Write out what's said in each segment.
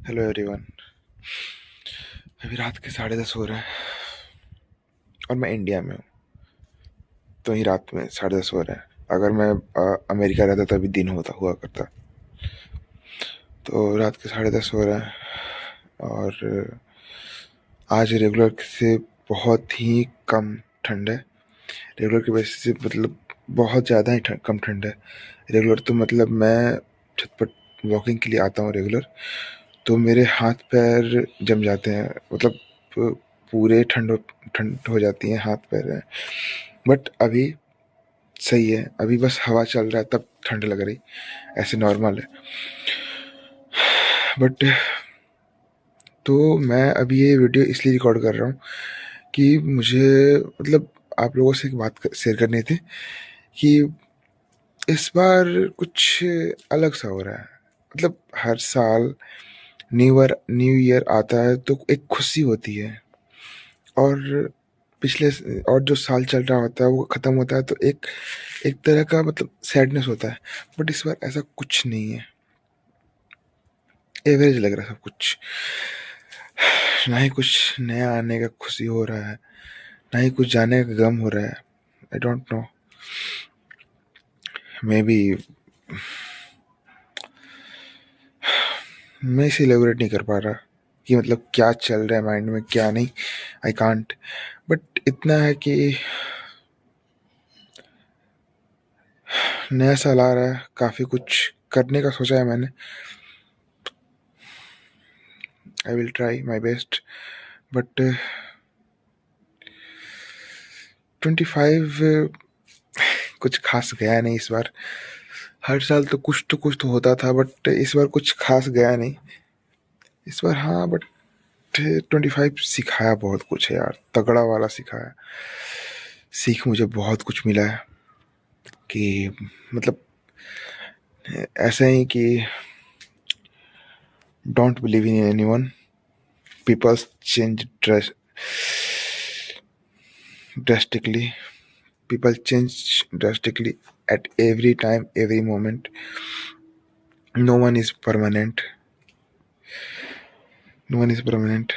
Hello everyone. अभी रात के 10:30 हो रहे हैं और मैं इंडिया में हूँ। तो ही रात में 10:30 हो रहे हैं। अगर मैं अमेरिका रहता तो अभी दिन होता हुआ करता। तो रात के 10:30 हो रहे हैं और आज रेगुलर से बहुत ही कम ठंड है। रेगुलर की वजह से मतलब बहुत ज़्यादा ही कम ठंड है। रेगुलर तो मतलब मैं छत पर वॉकिंग के लिए आता हूँ रेगुलर, तो मेरे हाथ पैर जम जाते हैं। मतलब पूरे ठंड ठंड हो जाती है हाथ पैर में। बट अभी सही है, अभी बस हवा चल रहा है तब ठंड लग रही, ऐसे नॉर्मल है। बट तो मैं अभी ये वीडियो इसलिए रिकॉर्ड कर रहा हूँ कि मुझे मतलब आप लोगों से एक बात शेयर करनी थी कि इस बार कुछ अलग सा हो रहा है। मतलब हर साल न्यू ईयर आता है तो एक खुशी होती है, और पिछले और जो साल चल रहा होता है वो ख़त्म होता है तो एक एक तरह का मतलब सैडनेस होता है। बट इस बार ऐसा कुछ नहीं है, एवरेज लग रहा है सब कुछ। ना ही कुछ नया आने का खुशी हो रहा है, ना ही कुछ जाने का गम हो रहा है। I don't know, may be मैं इसे एलेबोरेट नहीं कर पा रहा कि मतलब क्या चल रहा है माइंड में क्या नहीं। I can't. बट इतना है कि नया साल आ रहा है, काफ़ी कुछ करने का सोचा है मैंने। I will try my best. But 25 कुछ खास गया नहीं इस बार। हर साल तो कुछ तो होता था, बट इस बार कुछ खास गया नहीं इस बार। हाँ, बट 25 सिखाया बहुत कुछ है यार, तगड़ा वाला सिखाया। सीख मुझे बहुत कुछ मिला है कि मतलब ऐसा ही कि don't believe in anyone, peoples change drastically, people change drastically at every time, every moment. No one is permanent, no one is permanent।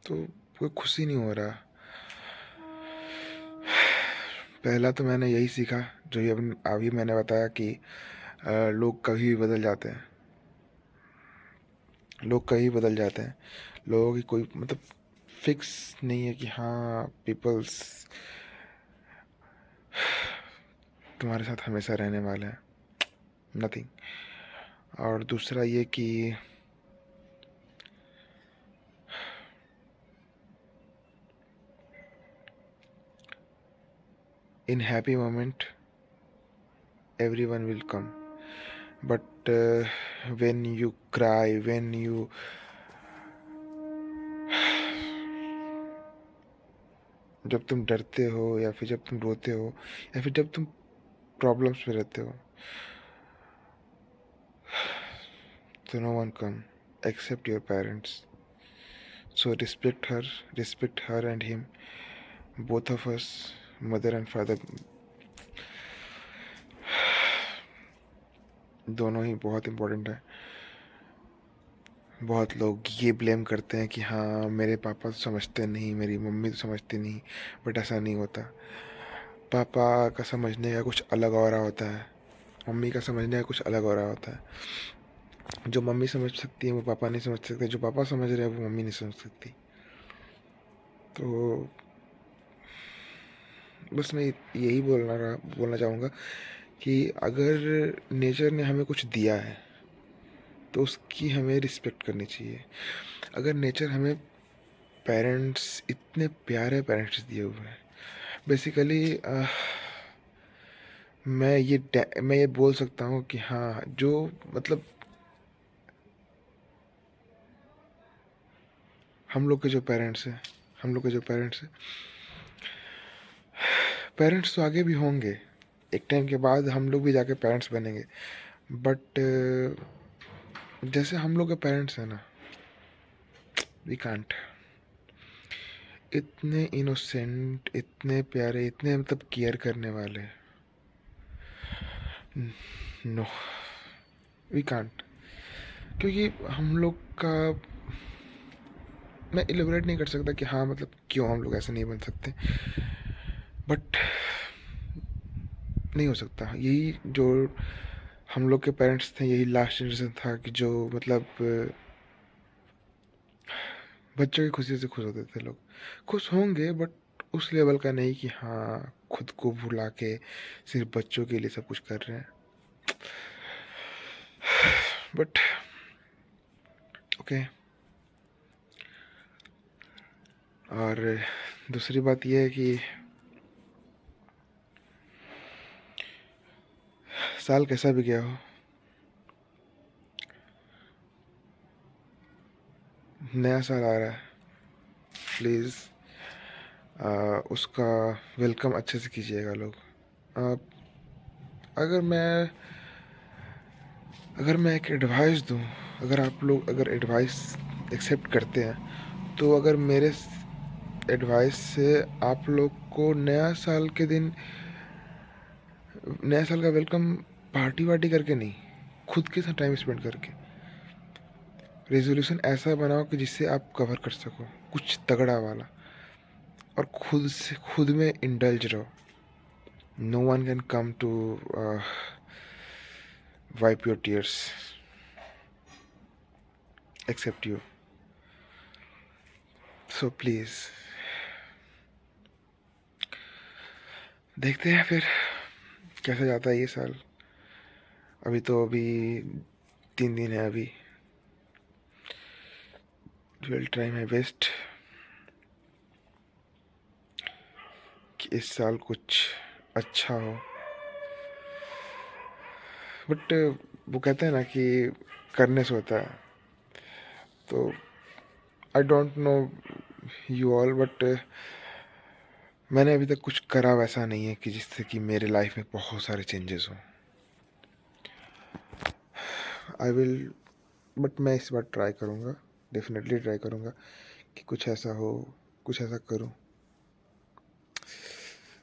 तो कोई खुशी नहीं हो रहा। पहला तो मैंने यही सीखा जो ये अभी मैंने बताया कि लोग कभी भी बदल जाते हैं। लोग कभी बदल जाते हैं। लोगों की कोई मतलब फिक्स नहीं है कि हाँ पीपल्स तुम्हारे साथ हमेशा रहने वाले हैं, नथिंग। और दूसरा ये कि इन happy moment everyone will come, but when you cry, when you जब तुम डरते हो या फिर जब तुम रोते हो या फिर जब तुम प्रॉब्लम्स में रहते हो, तो no one come except your parents। So respect her and him, both of us, mother and father, दोनों ही बहुत इम्पोर्टेंट है। बहुत लोग ये ब्लेम करते हैं कि हाँ मेरे पापा तो समझते नहीं, मेरी मम्मी तो समझती नहीं, बट ऐसा नहीं होता। पापा का समझने का कुछ अलग हो रहा होता है, मम्मी का समझने का कुछ अलग हो रहा होता है। जो मम्मी समझ सकती है वो पापा नहीं समझ सकते, जो पापा समझ रहे हैं वो मम्मी नहीं समझ सकती। तो बस मैं यही बोलना चाहूँगा कि अगर नेचर ने हमें कुछ दिया है तो उसकी हमें रिस्पेक्ट करनी चाहिए। अगर नेचर हमें पेरेंट्स, इतने प्यारे पेरेंट्स दिए हुए हैं, बेसिकली मैं ये बोल सकता हूँ कि हाँ जो मतलब हम लोग के जो पेरेंट्स हैं, पेरेंट्स तो आगे भी होंगे। एक टाइम के बाद हम लोग भी जाके पेरेंट्स बनेंगे। बट जैसे हम लोग के पेरेंट्स हैं ना, वी कांट। इतने इनोसेंट, इतने प्यारे, इतने मतलब केयर करने वाले, नो, वी कांट। क्योंकि हम लोग का, मैं एलिबरेट नहीं कर सकता कि हाँ मतलब क्यों हम लोग ऐसे नहीं बन सकते, बट नहीं हो सकता। यही जो हम लोग के पेरेंट्स थे, यही लास्ट जनरेशन था कि जो मतलब बच्चों की खुशी से खुश होते थे। लोग खुश होंगे बट उस लेवल का नहीं कि हाँ खुद को भुला के सिर्फ बच्चों के लिए सब कुछ कर रहे हैं। But okay. और दूसरी बात यह है कि साल कैसा भी गया हो, नया साल आ रहा है, प्लीज़ उसका वेलकम अच्छे से कीजिएगा लोग। आ, अगर मैं एक एडवाइस दूं, अगर आप लोग अगर एडवाइस एक्सेप्ट करते हैं, तो अगर मेरे एडवाइस से आप लोग को नया साल के दिन, नया साल का वेलकम पार्टी वार्टी करके नहीं, खुद के साथ टाइम स्पेंड करके रेजोल्यूशन ऐसा बनाओ कि जिससे आप कवर कर सको कुछ तगड़ा वाला, और खुद से खुद में इंडल्ज रहो। No one can come to wipe your tears except you. So please देखते हैं फिर कैसा जाता है ये साल। अभी 3 दिन है। अभी विल ट्राई माई बेस्ट कि इस साल कुछ अच्छा हो। बट वो कहते हैं ना कि करने से होता है। तो I don't know you all, but मैंने अभी तक कुछ करा वैसा नहीं है कि जिससे कि मेरे लाइफ में बहुत सारे चेंजेस हों। आई विल, बट मैं इस बार ट्राई करूँगा, डेफिनेटली ट्राई करूँगा कि कुछ ऐसा हो, कुछ ऐसा करूँ।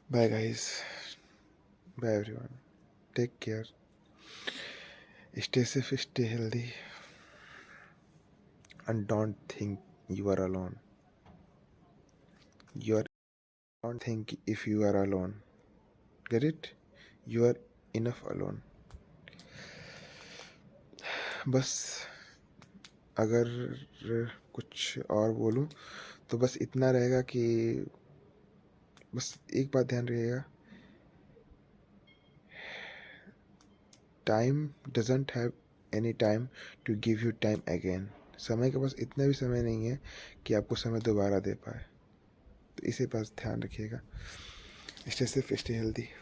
Bye guys, bye everyone, take care, stay safe, stay healthy, and don't think you are alone. You are, don't think if you are alone. Get it? You are enough alone. बस अगर कुछ और बोलूं तो बस इतना रहेगा कि बस एक बात ध्यान रखिएगा, time doesn't have any time to give you time again. समय के पास इतना भी समय नहीं है कि आपको समय दोबारा दे पाए। तो इसे बस ध्यान रखिएगा। Stay safe, stay healthy.